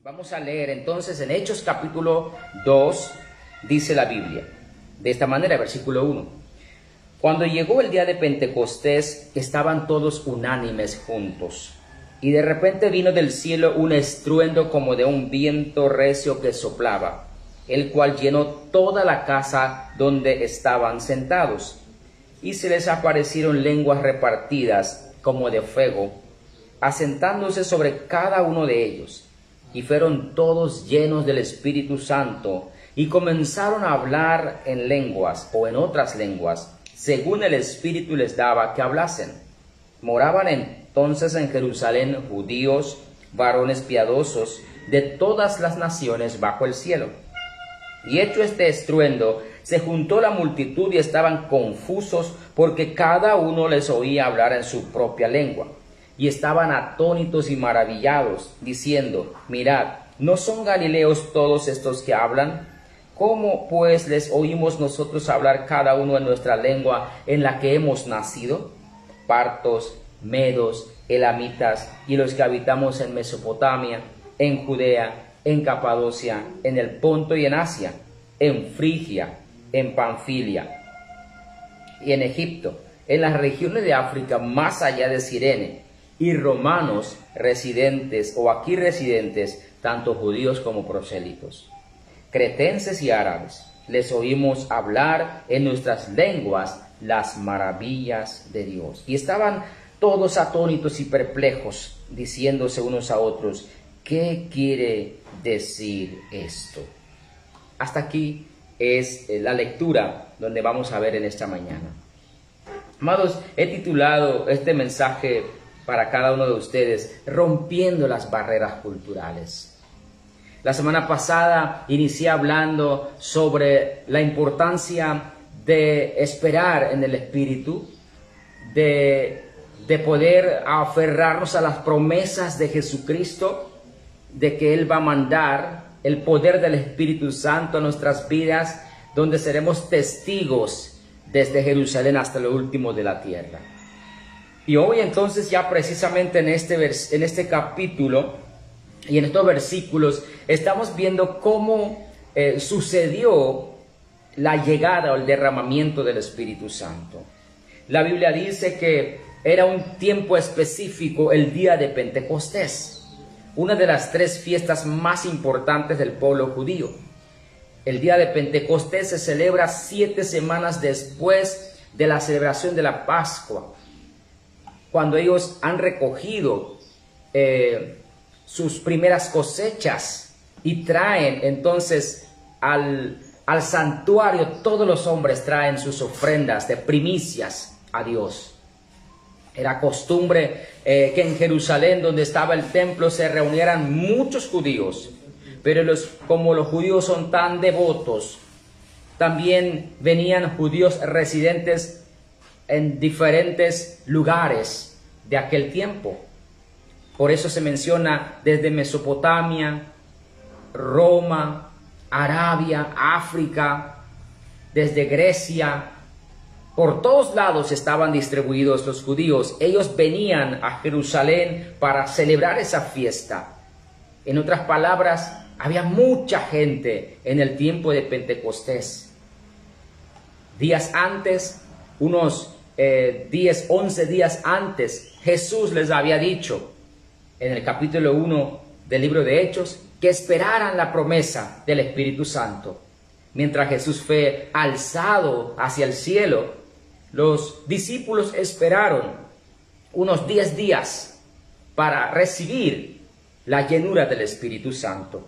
Vamos a leer entonces en Hechos capítulo 2, dice la Biblia, de esta manera, versículo 1. Cuando llegó el día de Pentecostés, estaban todos unánimes juntos, y de repente vino del cielo un estruendo como de un viento recio que soplaba, el cual llenó toda la casa donde estaban sentados, y se les aparecieron lenguas repartidas como de fuego, asentándose sobre cada uno de ellos. Y fueron todos llenos del Espíritu Santo, y comenzaron a hablar en lenguas o en otras lenguas, según el Espíritu les daba que hablasen. Moraban entonces en Jerusalén judíos, varones piadosos, de todas las naciones bajo el cielo. Y hecho este estruendo, se juntó la multitud y estaban confusos, porque cada uno les oía hablar en su propia lengua. Y estaban atónitos y maravillados, diciendo: mirad, ¿no son galileos todos estos que hablan? ¿Cómo pues les oímos nosotros hablar cada uno en nuestra lengua en la que hemos nacido? Partos, medos, elamitas y los que habitamos en Mesopotamia, en Judea, en Capadocia, en el Ponto y en Asia, en Frigia, en Panfilia y en Egipto, en las regiones de África más allá de Cirene, y romanos residentes o aquí residentes, tanto judíos como prosélitos, cretenses y árabes, les oímos hablar en nuestras lenguas las maravillas de Dios. Y estaban todos atónitos y perplejos, diciéndose unos a otros: ¿qué quiere decir esto? Hasta aquí es la lectura donde vamos a ver en esta mañana. Amados, he titulado este mensaje para cada uno de ustedes: rompiendo las barreras culturales. La semana pasada inicié hablando sobre la importancia de esperar en el Espíritu, de poder aferrarnos a las promesas de Jesucristo, de que Él va a mandar el poder del Espíritu Santo a nuestras vidas, donde seremos testigos desde Jerusalén hasta lo último de la tierra. Y hoy entonces, ya precisamente en este capítulo y en estos versículos, estamos viendo cómo sucedió la llegada o el derramamiento del Espíritu Santo. La Biblia dice que era un tiempo específico, el día de Pentecostés, una de las 3 fiestas más importantes del pueblo judío. El día de Pentecostés se celebra 7 semanas después de la celebración de la Pascua, cuando ellos han recogido sus primeras cosechas y traen entonces al santuario. Todos los hombres traen sus ofrendas de primicias a Dios. Era costumbre que en Jerusalén, donde estaba el templo, se reunieran muchos judíos, pero como los judíos son tan devotos, también venían judíos residentes en diferentes lugares de aquel tiempo. Por eso se menciona desde Mesopotamia, Roma, Arabia, África, desde Grecia. Por todos lados estaban distribuidos los judíos. Ellos venían a Jerusalén para celebrar esa fiesta. En otras palabras, había mucha gente en el tiempo de Pentecostés. Días antes, unos 11 días antes, Jesús les había dicho en el capítulo 1 del libro de Hechos que esperaran la promesa del Espíritu Santo. Mientras Jesús fue alzado hacia el cielo, los discípulos esperaron unos 10 días para recibir la llenura del Espíritu Santo.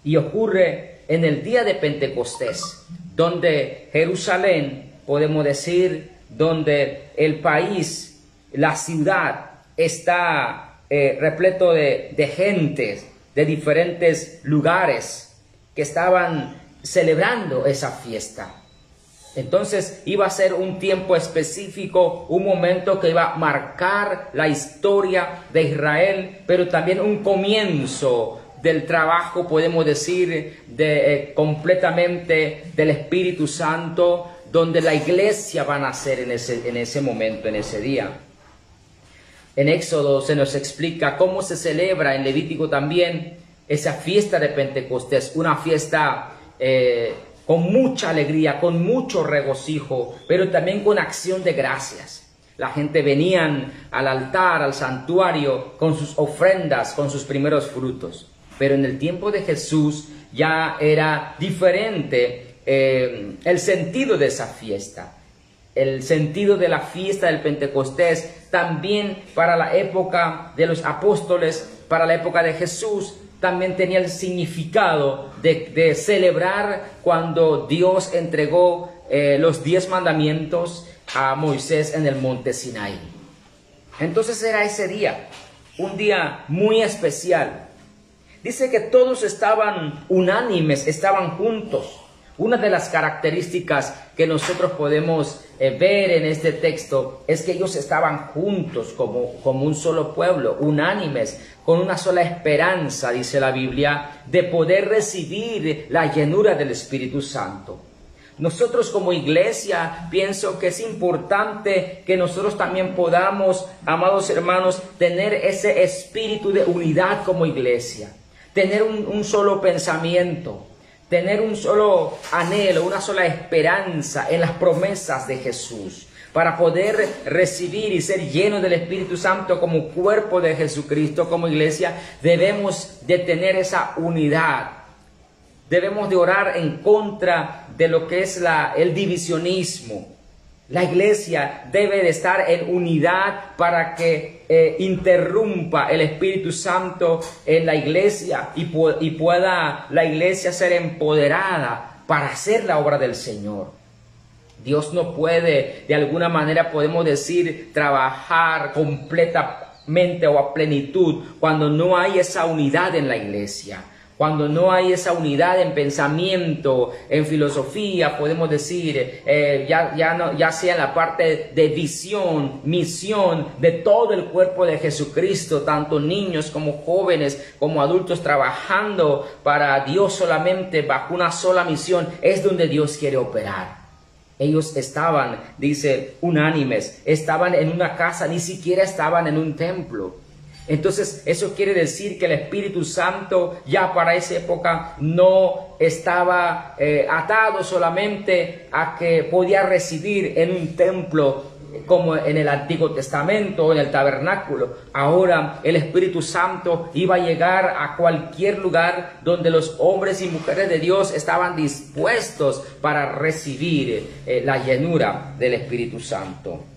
Y ocurre en el día de Pentecostés, donde Jerusalén, podemos decir, donde el país, la ciudad, está repleto de gente de diferentes lugares que estaban celebrando esa fiesta. Entonces iba a ser un tiempo específico, un momento que iba a marcar la historia de Israel, pero también un comienzo del trabajo, podemos decir, completamente del Espíritu Santo, donde la iglesia va a nacer en ese momento, en ese día. En Éxodo se nos explica cómo se celebra, en Levítico también, esa fiesta de Pentecostés, una fiesta con mucha alegría, con mucho regocijo, pero también con acción de gracias. La gente venían al altar, al santuario, con sus ofrendas, con sus primeros frutos. Pero en el tiempo de Jesús ya era diferente el sentido de esa fiesta. El sentido de la fiesta del Pentecostés también para la época de los apóstoles, para la época de Jesús, también tenía el significado de celebrar cuando Dios entregó los 10 mandamientos a Moisés en el monte Sinaí. Entonces era ese día, un día muy especial. Dice que todos estaban unánimes, estaban juntos. Una de las características que nosotros podemos ver en este texto es que ellos estaban juntos como un solo pueblo, unánimes, con una sola esperanza, dice la Biblia, de poder recibir la llenura del Espíritu Santo. Nosotros como iglesia, pienso que es importante que nosotros también podamos, amados hermanos, tener ese espíritu de unidad como iglesia, tener un solo pensamiento, tener un solo anhelo, una sola esperanza en las promesas de Jesús, para poder recibir y ser llenos del Espíritu Santo como cuerpo de Jesucristo, como iglesia. Debemos de tener esa unidad. Debemos de orar en contra de lo que es el divisionismo. La iglesia debe de estar en unidad para que interrumpa el Espíritu Santo en la iglesia y pueda la iglesia ser empoderada para hacer la obra del Señor. Dios no puede, de alguna manera podemos decir, trabajar completamente o a plenitud cuando no hay esa unidad en la iglesia. Cuando no hay esa unidad en pensamiento, en filosofía, podemos decir, ya sea en la parte de visión, misión de todo el cuerpo de Jesucristo, tanto niños como jóvenes, como adultos, trabajando para Dios solamente bajo una sola misión, es donde Dios quiere operar. Ellos estaban, dice, unánimes, estaban en una casa, ni siquiera estaban en un templo. Entonces eso quiere decir que el Espíritu Santo ya para esa época no estaba atado solamente a que podía residir en un templo como en el Antiguo Testamento o en el tabernáculo. Ahora el Espíritu Santo iba a llegar a cualquier lugar donde los hombres y mujeres de Dios estaban dispuestos para recibir la llenura del Espíritu Santo.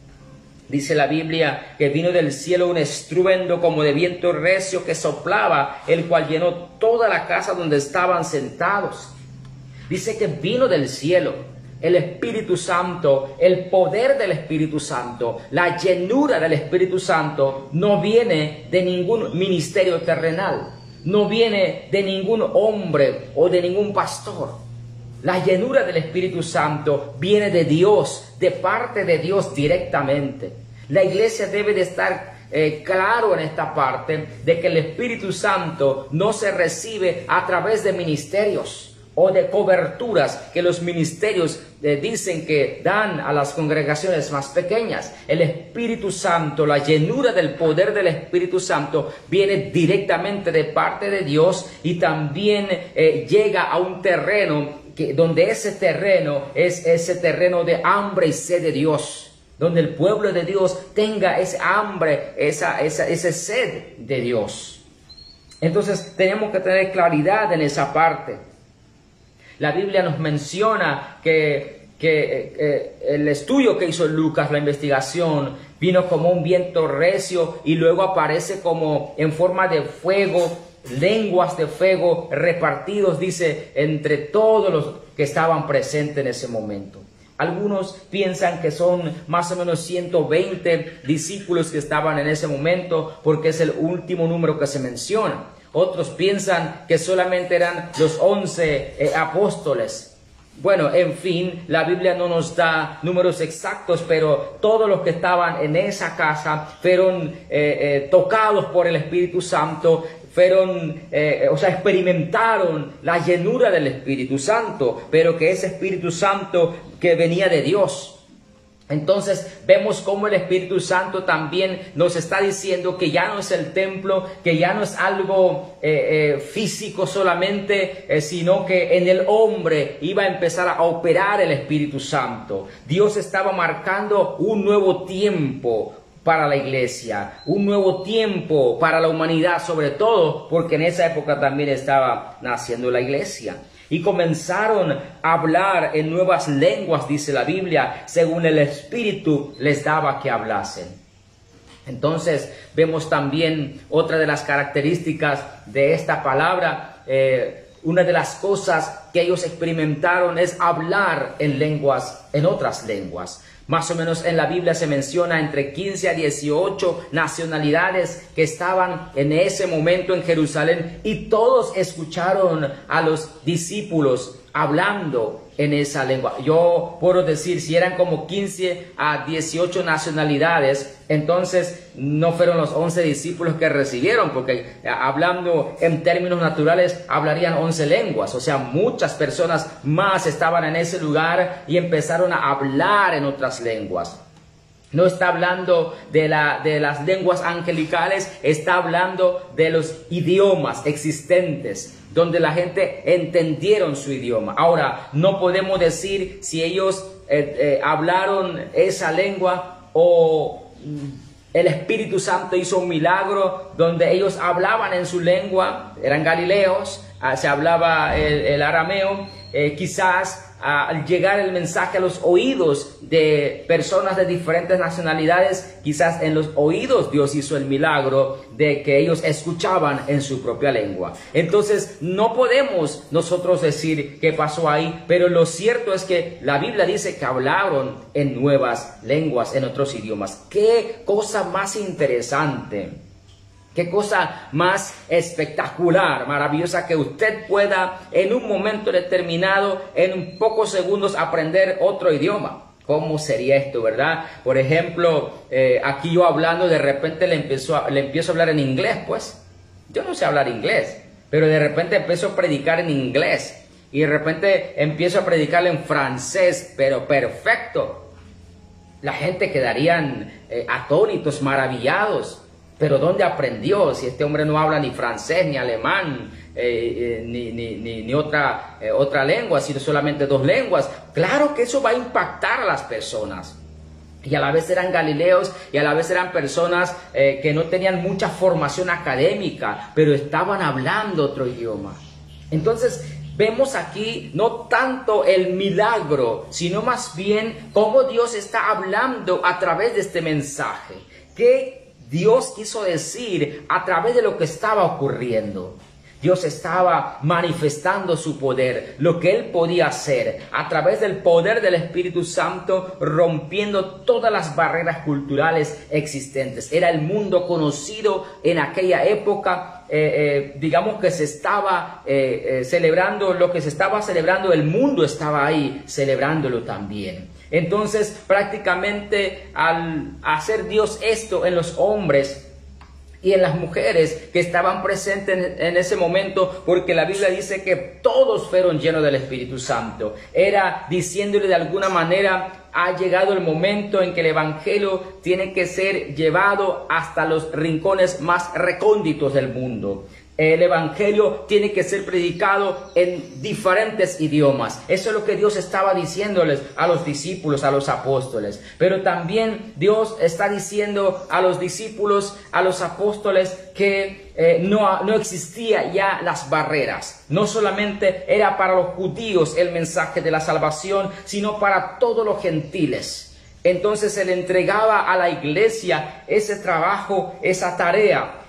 Dice la Biblia que vino del cielo un estruendo como de viento recio que soplaba, el cual llenó toda la casa donde estaban sentados. Dice que vino del cielo el Espíritu Santo, el poder del Espíritu Santo, la llenura del Espíritu Santo no viene de ningún ministerio terrenal, no viene de ningún hombre o de ningún pastor. La llenura del Espíritu Santo viene de Dios, de parte de Dios directamente. La iglesia debe de estar claro en esta parte de que el Espíritu Santo no se recibe a través de ministerios o de coberturas que los ministerios dicen que dan a las congregaciones más pequeñas. El Espíritu Santo, la llenura del poder del Espíritu Santo viene directamente de parte de Dios y también llega a un terreno donde ese terreno es ese terreno de hambre y sed de Dios, donde el pueblo de Dios tenga ese hambre, ese sed de Dios. Entonces tenemos que tener claridad en esa parte. La Biblia nos menciona que el estudio que hizo Lucas, la investigación, vino como un viento recio y luego aparece como en forma de fuego, lenguas de fuego repartidos, dice, entre todos los que estaban presentes en ese momento. Algunos piensan que son más o menos 120 discípulos que estaban en ese momento porque es el último número que se menciona. Otros piensan que solamente eran los 11 apóstoles. Bueno, en fin, la Biblia no nos da números exactos, pero todos los que estaban en esa casa fueron tocados por el Espíritu Santo, experimentaron la llenura del Espíritu Santo, pero que ese Espíritu Santo que venía de Dios. Entonces vemos cómo el Espíritu Santo también nos está diciendo que ya no es el templo, que ya no es algo físico solamente, sino que en el hombre iba a empezar a operar el Espíritu Santo. Dios estaba marcando un nuevo tiempo para la iglesia, un nuevo tiempo para la humanidad, sobre todo porque en esa época también estaba naciendo la iglesia. Y comenzaron a hablar en nuevas lenguas, dice la Biblia, según el Espíritu les daba que hablasen. Entonces vemos también otra de las características de esta palabra. Una de las cosas que ellos experimentaron es hablar en lenguas, en otras lenguas. Más o menos en la Biblia se menciona entre 15 a 18 nacionalidades que estaban en ese momento en Jerusalén, y todos escucharon a los discípulos hablando en esa lengua. Yo puedo decir, si eran como 15 a 18 nacionalidades, entonces no fueron los 11 discípulos que recibieron, porque hablando en términos naturales hablarían 11 lenguas. O sea, muchas personas más estaban en ese lugar y empezaron a hablar en otras lenguas. No está hablando de las lenguas angelicales, está hablando de los idiomas existentes, donde la gente entendieron su idioma. Ahora, no podemos decir si ellos hablaron esa lengua o el Espíritu Santo hizo un milagro donde ellos hablaban en su lengua, eran galileos, se hablaba el arameo, quizás al llegar el mensaje a los oídos de personas de diferentes nacionalidades, quizás en los oídos Dios hizo el milagro de que ellos escuchaban en su propia lengua. Entonces no podemos nosotros decir qué pasó ahí, pero lo cierto es que la Biblia dice que hablaron en nuevas lenguas, en otros idiomas. ¡Qué cosa más interesante! Qué cosa más espectacular, maravillosa, que usted pueda en un momento determinado, en pocos segundos, aprender otro idioma. ¿Cómo sería esto, verdad? Por ejemplo, aquí yo hablando, de repente le empiezo a hablar en inglés, pues. Yo no sé hablar inglés, pero de repente empiezo a predicar en inglés. Y de repente empiezo a predicar en francés, pero perfecto. La gente quedarían atónitos, maravillados. Pero ¿dónde aprendió? Si este hombre no habla ni francés, ni alemán, ni otra lengua, sino solamente dos lenguas. Claro que eso va a impactar a las personas. Y a la vez eran galileos, y a la vez eran personas que no tenían mucha formación académica, pero estaban hablando otro idioma. Entonces vemos aquí no tanto el milagro, sino más bien cómo Dios está hablando a través de este mensaje. ¿Qué Dios quiso decir a través de lo que estaba ocurriendo? Dios estaba manifestando su poder, lo que Él podía hacer a través del poder del Espíritu Santo, rompiendo todas las barreras culturales existentes. Era el mundo conocido en aquella época, digamos que se estaba celebrando lo que se estaba celebrando, el mundo estaba ahí celebrándolo también. Entonces, prácticamente al hacer Dios esto en los hombres y en las mujeres que estaban presentes en ese momento, porque la Biblia dice que todos fueron llenos del Espíritu Santo, era diciéndole de alguna manera: ha llegado el momento en que el Evangelio tiene que ser llevado hasta los rincones más recónditos del mundo. El Evangelio tiene que ser predicado en diferentes idiomas. Eso es lo que Dios estaba diciéndoles a los discípulos, a los apóstoles. Pero también Dios está diciendo a los discípulos, a los apóstoles, que no existía ya las barreras. No solamente era para los judíos el mensaje de la salvación, sino para todos los gentiles. Entonces se le entregaba a la iglesia ese trabajo, esa tarea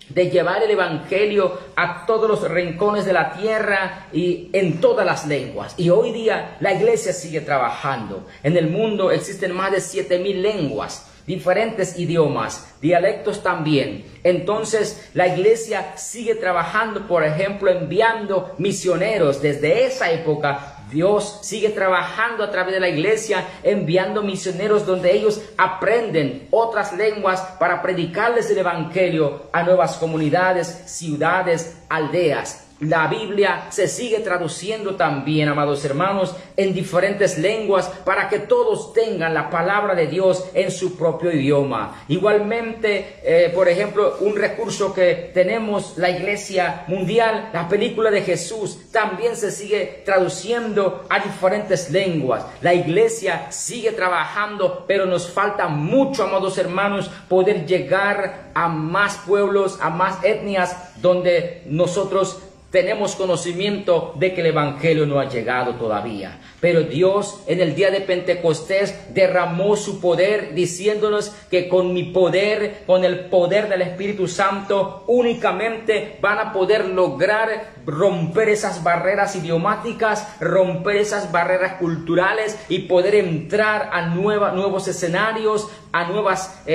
de llevar el Evangelio a todos los rincones de la tierra y en todas las lenguas. Y hoy día la iglesia sigue trabajando. En el mundo existen más de 7,000 lenguas, diferentes idiomas, dialectos también. Entonces la iglesia sigue trabajando, por ejemplo, enviando misioneros. Desde esa época Dios sigue trabajando a través de la iglesia, enviando misioneros donde ellos aprenden otras lenguas para predicarles el Evangelio a nuevas comunidades, ciudades, aldeas. La Biblia se sigue traduciendo también, amados hermanos, en diferentes lenguas para que todos tengan la palabra de Dios en su propio idioma. Igualmente, por ejemplo, un recurso que tenemos, la Iglesia Mundial, la película de Jesús, también se sigue traduciendo a diferentes lenguas. La Iglesia sigue trabajando, pero nos falta mucho, amados hermanos, poder llegar a más pueblos, a más etnias, donde nosotros tenemos conocimiento de que el Evangelio no ha llegado todavía. Pero Dios en el día de Pentecostés derramó su poder diciéndonos que con mi poder, con el poder del Espíritu Santo, únicamente van a poder lograr romper esas barreras idiomáticas, romper esas barreras culturales y poder entrar a nuevos escenarios, a nuevas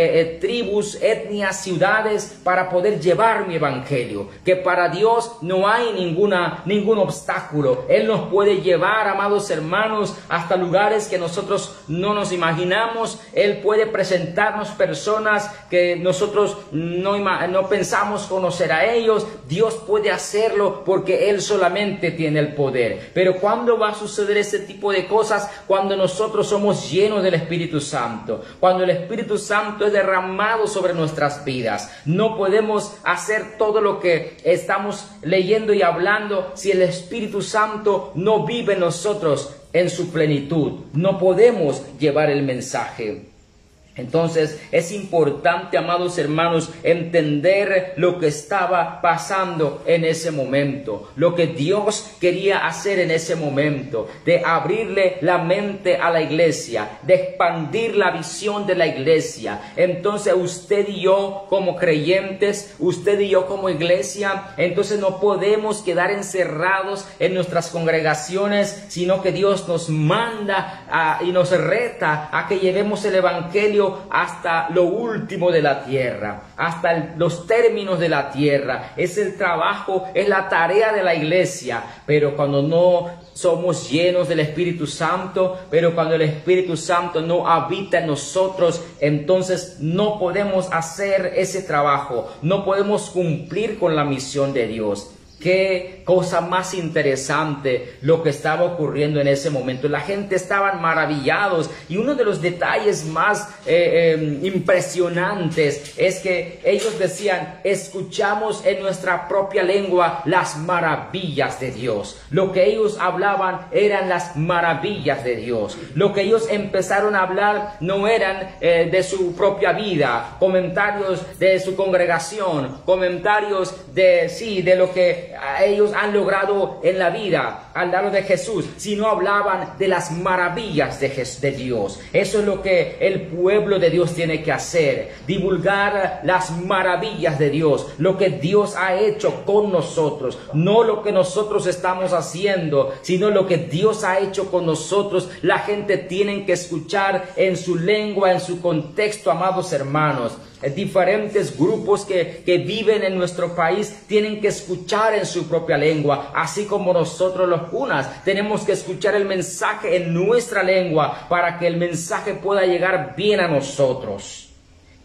tribus, etnias, ciudades, para poder llevar mi Evangelio. Que para Dios no hay ningún obstáculo. Él nos puede llevar, amados hermanos, hasta lugares que nosotros no nos imaginamos. Él puede presentarnos personas que nosotros no pensamos conocer a ellos. Dios puede hacerlo porque Él solamente tiene el poder. Pero ¿cuándo va a suceder ese tipo de cosas? Cuando nosotros somos llenos del Espíritu Santo. Cuando el Espíritu Santo es derramado sobre nuestras vidas. No podemos hacer todo lo que estamos leyendo y hablando si el Espíritu Santo no vive en nosotros en su plenitud. No podemos llevar el mensaje. Entonces es importante, amados hermanos, entender lo que estaba pasando en ese momento, lo que Dios quería hacer en ese momento, de abrirle la mente a la iglesia, de expandir la visión de la iglesia. Entonces usted y yo como creyentes, usted y yo como iglesia, entonces no podemos quedar encerrados en nuestras congregaciones, sino que Dios nos manda y nos reta a que llevemos el Evangelio hasta lo último de la tierra, hasta los términos de la tierra. Es el trabajo, es la tarea de la iglesia. Pero cuando no somos llenos del Espíritu Santo, pero cuando el Espíritu Santo no habita en nosotros, entonces no podemos hacer ese trabajo, no podemos cumplir con la misión de Dios. Qué cosa más interesante lo que estaba ocurriendo en ese momento. La gente estaban maravillados, y uno de los detalles más impresionantes es que ellos decían: escuchamos en nuestra propia lengua las maravillas de Dios. Lo que ellos hablaban eran las maravillas de Dios. Lo que ellos empezaron a hablar no eran de su propia vida, comentarios de su congregación, comentarios de lo que ellos han logrado en la vida al lado de Jesús, sino hablaban de las maravillas de Dios. Eso es lo que el pueblo de Dios tiene que hacer: divulgar las maravillas de Dios, lo que Dios ha hecho con nosotros, no lo que nosotros estamos haciendo, sino lo que Dios ha hecho con nosotros. La gente tiene que escuchar en su lengua, en su contexto, amados hermanos. Diferentes grupos que viven en nuestro país tienen que escuchar en su propia lengua, así como nosotros los unas tenemos que escuchar el mensaje en nuestra lengua para que el mensaje pueda llegar bien a nosotros.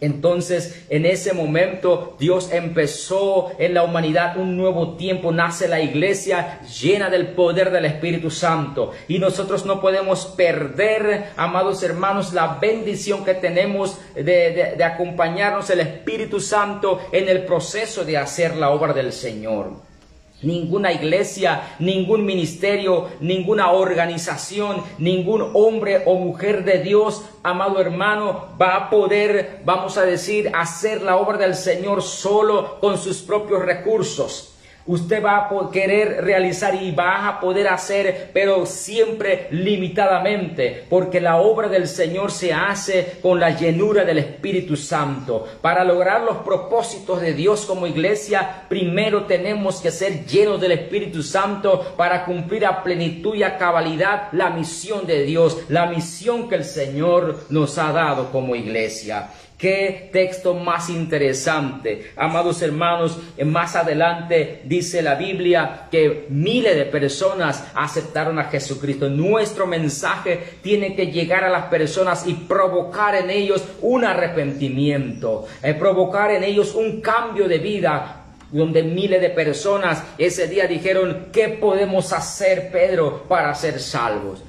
Entonces, en ese momento, Dios empezó en la humanidad un nuevo tiempo. Nace la iglesia llena del poder del Espíritu Santo. Y nosotros no podemos perder, amados hermanos, la bendición que tenemos de acompañarnos el Espíritu Santo en el proceso de hacer la obra del Señor. Ninguna iglesia, ningún ministerio, ninguna organización, ningún hombre o mujer de Dios, amado hermano, va a poder, vamos a decir, hacer la obra del Señor solo con sus propios recursos. Usted va a querer realizar y va a poder hacer, pero siempre limitadamente, porque la obra del Señor se hace con la llenura del Espíritu Santo. Para lograr los propósitos de Dios como iglesia, primero tenemos que ser llenos del Espíritu Santo para cumplir a plenitud y a cabalidad la misión de Dios, la misión que el Señor nos ha dado como iglesia. Qué texto más interesante, amados hermanos. Más adelante dice la Biblia que miles de personas aceptaron a Jesucristo. Nuestro mensaje tiene que llegar a las personas y provocar en ellos un arrepentimiento, provocar en ellos un cambio de vida. donde miles de personas ese día dijeron: ¿qué podemos hacer, Pedro, para ser salvos?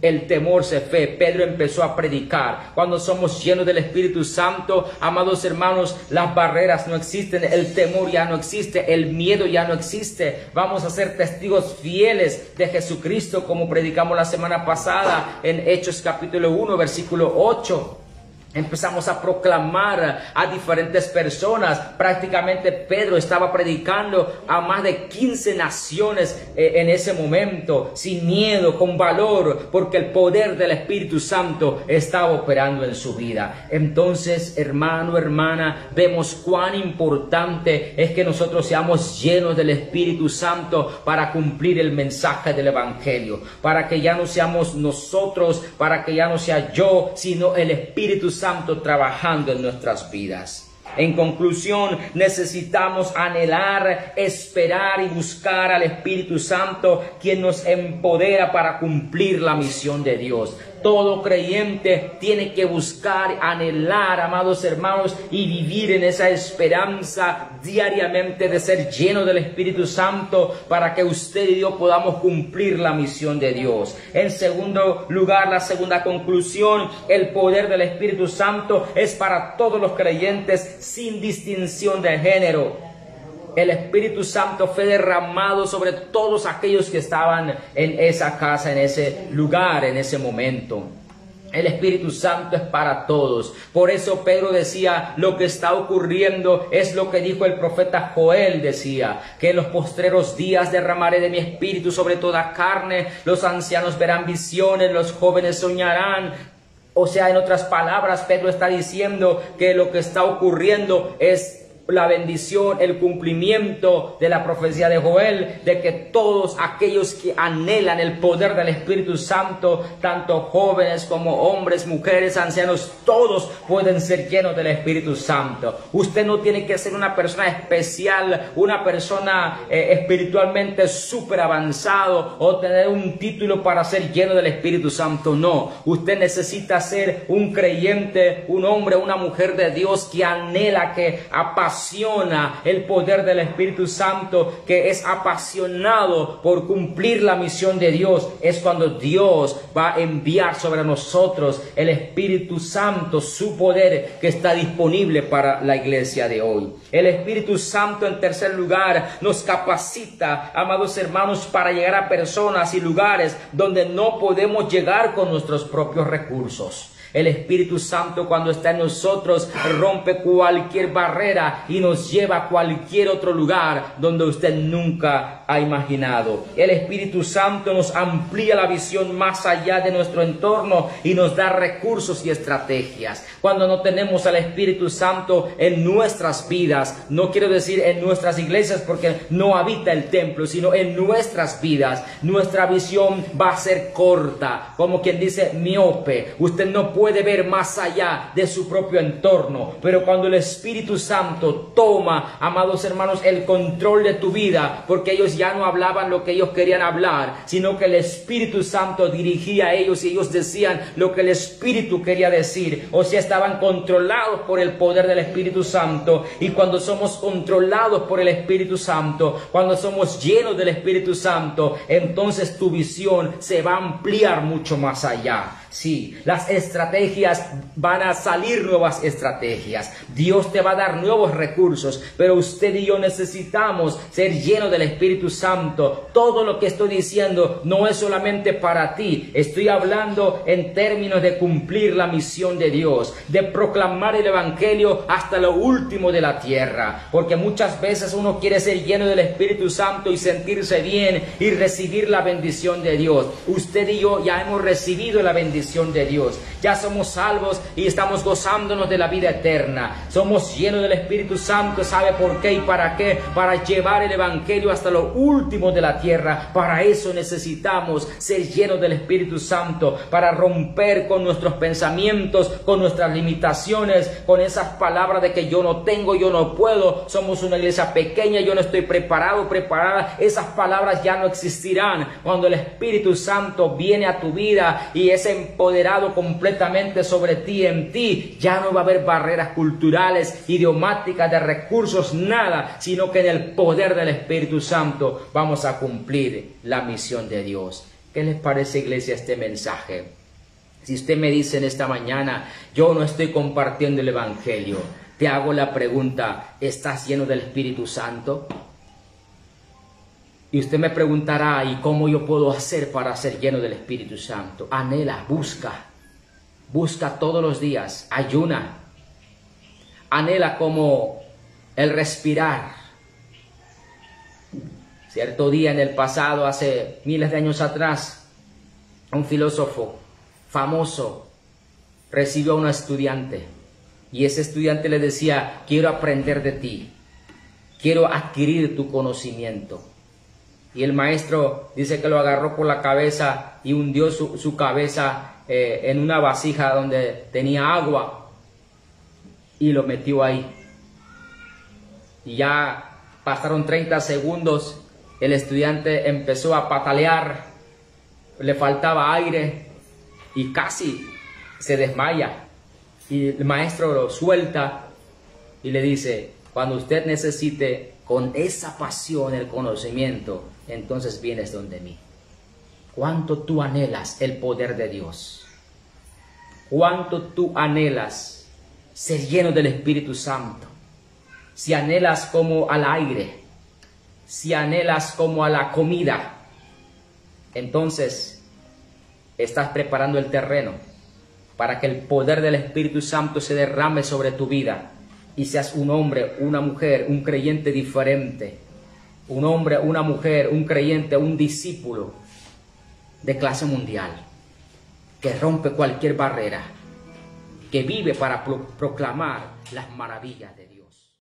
El temor se fue. Pedro empezó a predicar. Cuando somos llenos del Espíritu Santo, amados hermanos, las barreras no existen, el temor ya no existe, el miedo ya no existe. Vamos a ser testigos fieles de Jesucristo, como predicamos la semana pasada en Hechos capítulo 1, versículo 8. Empezamos a proclamar a diferentes personas. Prácticamente Pedro estaba predicando a más de 15 naciones en ese momento, sin miedo, con valor, porque el poder del Espíritu Santo estaba operando en su vida. Entonces, hermano, hermana, vemos cuán importante es que nosotros seamos llenos del Espíritu Santo para cumplir el mensaje del Evangelio, para que ya no seamos nosotros, para que ya no sea yo, sino el Espíritu Santo trabajando en nuestras vidas. En conclusión, necesitamos anhelar, esperar y buscar al Espíritu Santo, quien nos empodera para cumplir la misión de Dios. Todo creyente tiene que buscar, anhelar, amados hermanos, y vivir en esa esperanza diariamente de ser lleno del Espíritu Santo para que usted y yo podamos cumplir la misión de Dios. En segundo lugar, la segunda conclusión: el poder del Espíritu Santo es para todos los creyentes sin distinción de género. El Espíritu Santo fue derramado sobre todos aquellos que estaban en esa casa, en ese lugar, en ese momento. El Espíritu Santo es para todos. Por eso Pedro decía: lo que está ocurriendo es lo que dijo el profeta Joel, decía, que en los postreros días derramaré de mi espíritu sobre toda carne, los ancianos verán visiones, los jóvenes soñarán. O sea, en otras palabras, Pedro está diciendo que lo que está ocurriendo es la bendición, el cumplimiento de la profecía de Joel, de que todos aquellos que anhelan el poder del Espíritu Santo, tanto jóvenes como hombres, mujeres, ancianos, todos pueden ser llenos del Espíritu Santo. Usted no tiene que ser una persona especial, una persona espiritualmente súper avanzado o tener un título para ser lleno del Espíritu Santo. No, usted necesita ser un creyente, un hombre, una mujer de Dios que anhela, que apasiona el poder del Espíritu Santo, que es apasionado por cumplir la misión de Dios. Es cuando Dios va a enviar sobre nosotros el Espíritu Santo, su poder que está disponible para la iglesia de hoy. El Espíritu Santo, en tercer lugar, nos capacita, amados hermanos, para llegar a personas y lugares donde no podemos llegar con nuestros propios recursos. El Espíritu Santo, cuando está en nosotros, rompe cualquier barrera y nos lleva a cualquier otro lugar donde usted nunca ha imaginado. El Espíritu Santo nos amplía la visión más allá de nuestro entorno y nos da recursos y estrategias. Cuando no tenemos al Espíritu Santo en nuestras vidas, no quiero decir en nuestras iglesias porque no habita el templo, sino en nuestras vidas, nuestra visión va a ser corta, como quien dice miope. Usted no puede ver más allá de su propio entorno, pero cuando el Espíritu Santo toma, amados hermanos, el control de tu vida, porque ellos ya no hablaban lo que ellos querían hablar, sino que el Espíritu Santo dirigía a ellos y ellos decían lo que el Espíritu quería decir. O sea, estaban controlados por el poder del Espíritu Santo. Y cuando somos controlados por el Espíritu Santo, cuando somos llenos del Espíritu Santo, entonces tu visión se va a ampliar mucho más allá. Sí, las estrategias, van a salir nuevas estrategias. Dios te va a dar nuevos recursos, pero usted y yo necesitamos ser llenos del Espíritu Santo. Todo lo que estoy diciendo no es solamente para ti. Estoy hablando en términos de cumplir la misión de Dios, de proclamar el Evangelio hasta lo último de la tierra. Porque muchas veces uno quiere ser lleno del Espíritu Santo y sentirse bien y recibir la bendición de Dios. Usted y yo ya hemos recibido la bendición de Dios. Ya somos salvos y estamos gozándonos de la vida eterna. Somos llenos del Espíritu Santo. ¿Sabe por qué y para qué? Para llevar el Evangelio hasta lo último de la tierra. Para eso necesitamos ser llenos del Espíritu Santo, para romper con nuestros pensamientos, con nuestras limitaciones, con esas palabras de que yo no tengo, yo no puedo, somos una iglesia pequeña, yo no estoy preparado, preparada. Esas palabras ya no existirán cuando el Espíritu Santo viene a tu vida y es empoderado completamente completamente sobre ti, en ti ya no va a haber barreras culturales, idiomáticas, de recursos, nada, sino que en el poder del Espíritu Santo vamos a cumplir la misión de Dios. ¿Qué les parece, iglesia, este mensaje? Si usted me dice en esta mañana, yo no estoy compartiendo el Evangelio, te hago la pregunta, ¿estás lleno del Espíritu Santo? Y usted me preguntará, ¿y cómo yo puedo hacer para ser lleno del Espíritu Santo? Anhela, busca todos los días, ayuna. Anhela como el respirar. Cierto día en el pasado, hace miles de años atrás, un filósofo famoso recibió a una estudiante y ese estudiante le decía, quiero aprender de ti, quiero adquirir tu conocimiento. Y el maestro dice que lo agarró por la cabeza y hundió su cabeza en una vasija donde tenía agua y lo metió ahí. Y ya pasaron 30 segundos, el estudiante empezó a patalear, le faltaba aire y casi se desmaya. Y el maestro lo suelta y le dice, cuando usted necesite con esa pasión el conocimiento, entonces vienes donde mí. ¿Cuánto tú anhelas el poder de Dios? ¿Cuánto tú anhelas ser lleno del Espíritu Santo? Si anhelas como al aire, si anhelas como a la comida, entonces estás preparando el terreno para que el poder del Espíritu Santo se derrame sobre tu vida y seas un hombre, una mujer, un creyente diferente. Un hombre, una mujer, un creyente, un discípulo de clase mundial, que rompe cualquier barrera, que vive para proclamar las maravillas de Dios.